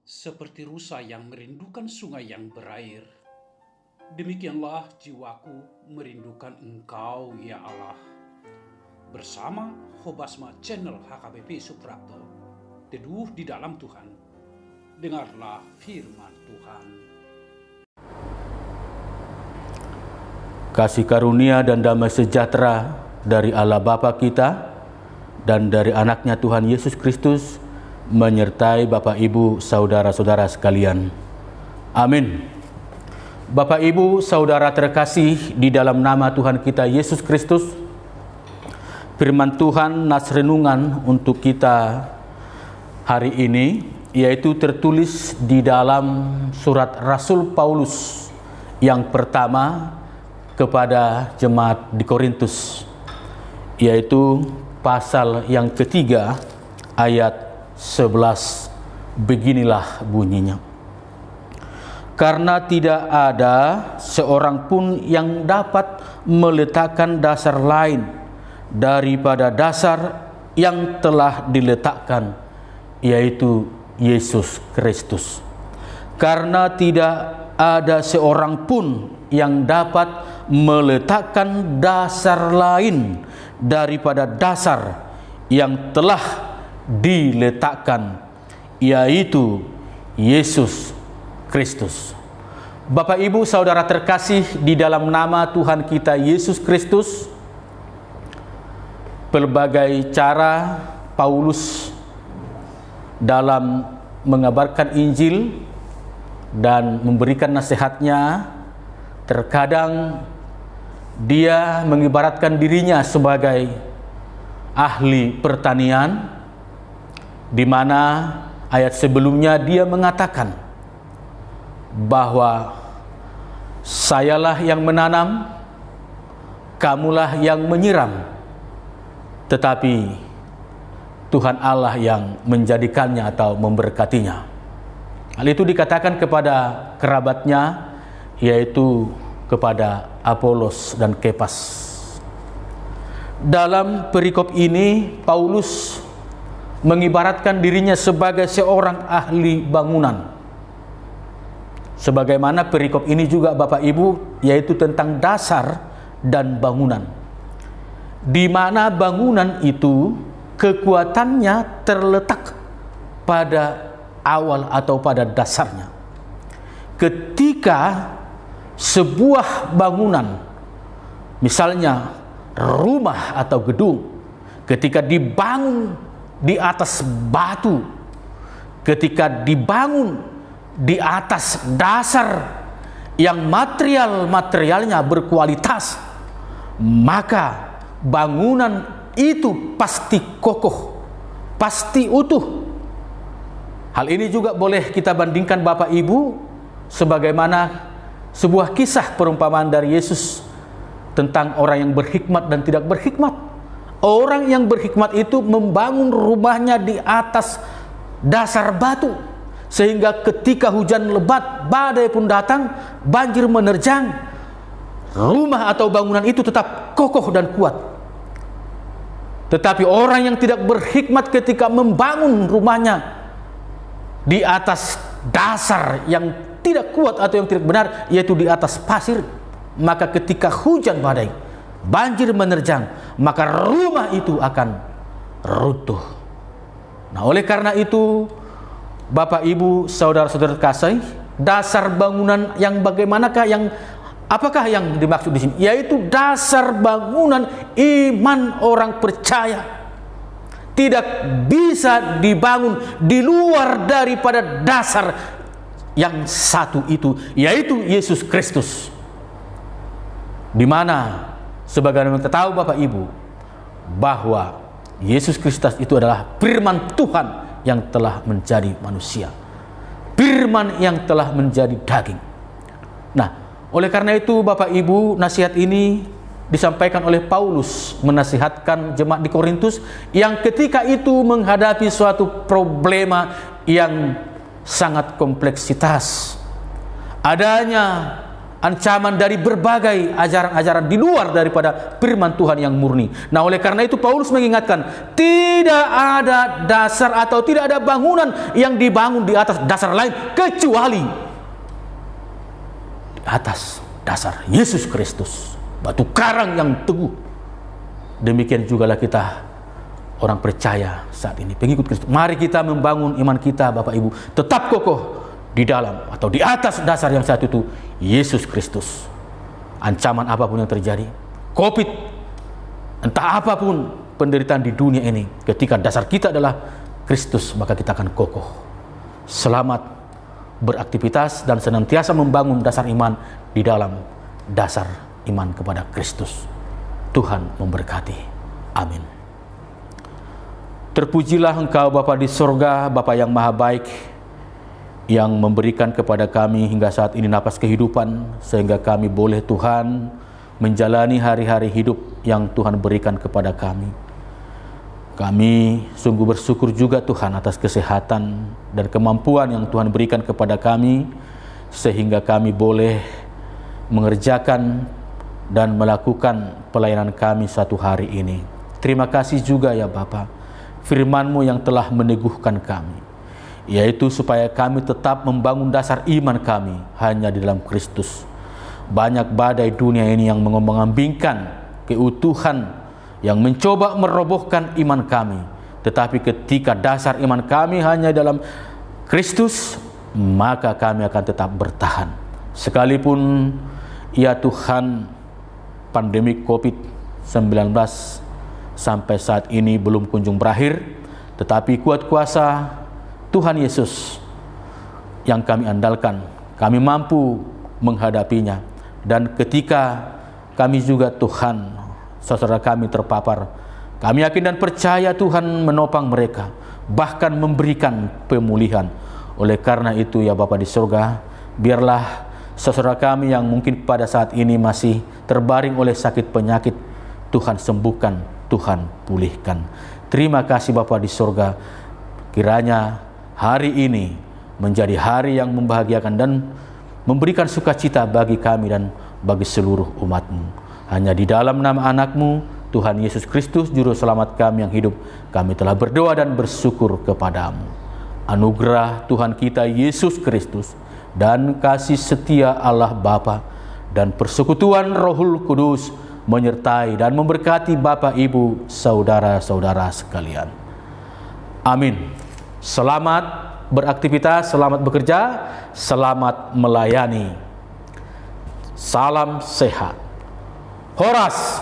seperti rusa yang merindukan sungai yang berair. Demikianlah jiwaku merindukan Engkau, ya Allah. Bersama Hobasma Channel HKBP Suprapto, teduh di dalam Tuhan. Dengarlah firman Tuhan. Kasih karunia dan damai sejahtera dari Allah Bapa kita dan dari anaknya Tuhan Yesus Kristus menyertai Bapak Ibu saudara-saudara sekalian. Amin. Bapak Ibu saudara terkasih di dalam nama Tuhan kita Yesus Kristus, firman Tuhan nas renungan untuk kita hari ini yaitu tertulis di dalam surat Rasul Paulus yang pertama kepada jemaat di Korintus, yaitu pasal yang ketiga ayat 11. Beginilah bunyinya: karena tidak ada seorang pun yang dapat meletakkan dasar lain daripada dasar yang telah diletakkan, yaitu Yesus Kristus. Karena tidak ada seorang pun yang dapat meletakkan dasar lain daripada dasar yang telah diletakkan, yaitu Yesus Kristus. Bapak Ibu saudara terkasih di dalam nama Tuhan kita Yesus Kristus, berbagai cara Paulus dalam mengabarkan Injil dan memberikan nasihatnya, terkadang dia mengibaratkan dirinya sebagai ahli pertanian, di mana ayat sebelumnya dia mengatakan bahwa sayalah yang menanam, kamulah yang menyiram, tetapi Tuhan Allah yang menjadikannya atau memberkatinya. Hal itu dikatakan kepada kerabatnya, yaitu kepada Apolos dan Kepas. Dalam perikop ini Paulus mengibaratkan dirinya sebagai seorang ahli bangunan. Sebagaimana perikop ini juga Bapak Ibu, yaitu tentang dasar dan bangunan, di mana bangunan itu kekuatannya terletak pada awal atau pada dasarnya. Ketika sebuah bangunan, misalnya rumah atau gedung, ketika dibangun di atas batu, ketika dibangun di atas dasar yang materialnya berkualitas, maka bangunan itu pasti kokoh, pasti utuh. Hal ini juga boleh kita bandingkan Bapak Ibu sebagaimana sebuah kisah perumpamaan dari Yesus tentang orang yang berhikmat dan tidak berhikmat. Orang yang berhikmat itu membangun rumahnya di atas dasar batu, sehingga ketika hujan lebat, badai pun datang, banjir menerjang, rumah atau bangunan itu tetap kokoh dan kuat. Tetapi orang yang tidak berhikmat ketika membangun rumahnya di atas dasar yang tidak kuat atau yang tidak benar, yaitu di atas pasir, maka ketika hujan badai, banjir menerjang, maka rumah itu akan runtuh. Nah, oleh karena itu Bapak Ibu saudara-saudara kasih, dasar bangunan yang bagaimanakah, yang apakah yang dimaksud di sini? Yaitu dasar bangunan iman orang percaya. Tidak bisa dibangun di luar daripada dasar yang satu itu, yaitu Yesus Kristus. Di mana sebagaimana kita tahu Bapak Ibu, bahwa Yesus Kristus itu adalah firman Tuhan yang telah menjadi manusia, firman yang telah menjadi daging. Nah, oleh karena itu Bapak Ibu, nasihat ini disampaikan oleh Paulus menasihatkan jemaat di Korintus yang ketika itu menghadapi suatu problema yang sangat kompleksitas. Adanya ancaman dari berbagai ajaran-ajaran di luar daripada firman Tuhan yang murni. Nah, oleh karena itu Paulus mengingatkan, tidak ada dasar atau tidak ada bangunan yang dibangun di atas dasar lain kecuali di atas dasar Yesus Kristus, batu karang yang teguh. Demikian jugalah kita orang percaya saat ini, pengikut Kristus. Mari kita membangun iman kita, Bapak Ibu, tetap kokoh di dalam atau di atas dasar yang satu itu, Yesus Kristus. Ancaman apapun yang terjadi, COVID, entah apapun penderitaan di dunia ini, ketika dasar kita adalah Kristus, maka kita akan kokoh. Selamat beraktivitas dan senantiasa membangun dasar iman di dalam dasar iman kepada Kristus. Tuhan memberkati. Amin. Terpujilah Engkau Bapa di sorga, Bapa yang maha baik, yang memberikan kepada kami hingga saat ini napas kehidupan, sehingga kami boleh Tuhan menjalani hari-hari hidup yang Tuhan berikan kepada kami. Kami sungguh bersyukur juga Tuhan atas kesehatan dan kemampuan yang Tuhan berikan kepada kami, sehingga kami boleh mengerjakan dan melakukan pelayanan kami satu hari ini. Terima kasih juga ya Bapa, firman-Mu yang telah meneguhkan kami, yaitu supaya kami tetap membangun dasar iman kami hanya di dalam Kristus. Banyak badai dunia ini yang mengombang-ambingkan keutuhan, yang mencoba merobohkan iman kami. Tetapi ketika dasar iman kami hanya dalam Kristus, maka kami akan tetap bertahan. Sekalipun ya Tuhan, pandemi COVID-19 sampai saat ini belum kunjung berakhir, tetapi kuat kuasa Tuhan Yesus yang kami andalkan, kami mampu menghadapinya. Dan ketika kami juga Tuhan, saudara kami terpapar, kami yakin dan percaya Tuhan menopang mereka, bahkan memberikan pemulihan. Oleh karena itu ya Bapa di surga, biarlah saudara kami yang mungkin pada saat ini masih terbaring oleh sakit penyakit, Tuhan sembuhkan, Tuhan pulihkan. Terima kasih Bapa di surga, kiranya hari ini menjadi hari yang membahagiakan dan memberikan sukacita bagi kami dan bagi seluruh umat-Mu. Hanya di dalam nama anak-Mu, Tuhan Yesus Kristus, Juru Selamat kami yang hidup, kami telah berdoa dan bersyukur kepada-Mu. Anugerah Tuhan kita Yesus Kristus dan kasih setia Allah Bapa dan persekutuan Rohul Kudus menyertai dan memberkati Bapak, Ibu, saudara-saudara sekalian. Amin. Selamat beraktivitas, selamat bekerja, selamat melayani. Salam sehat. Horas.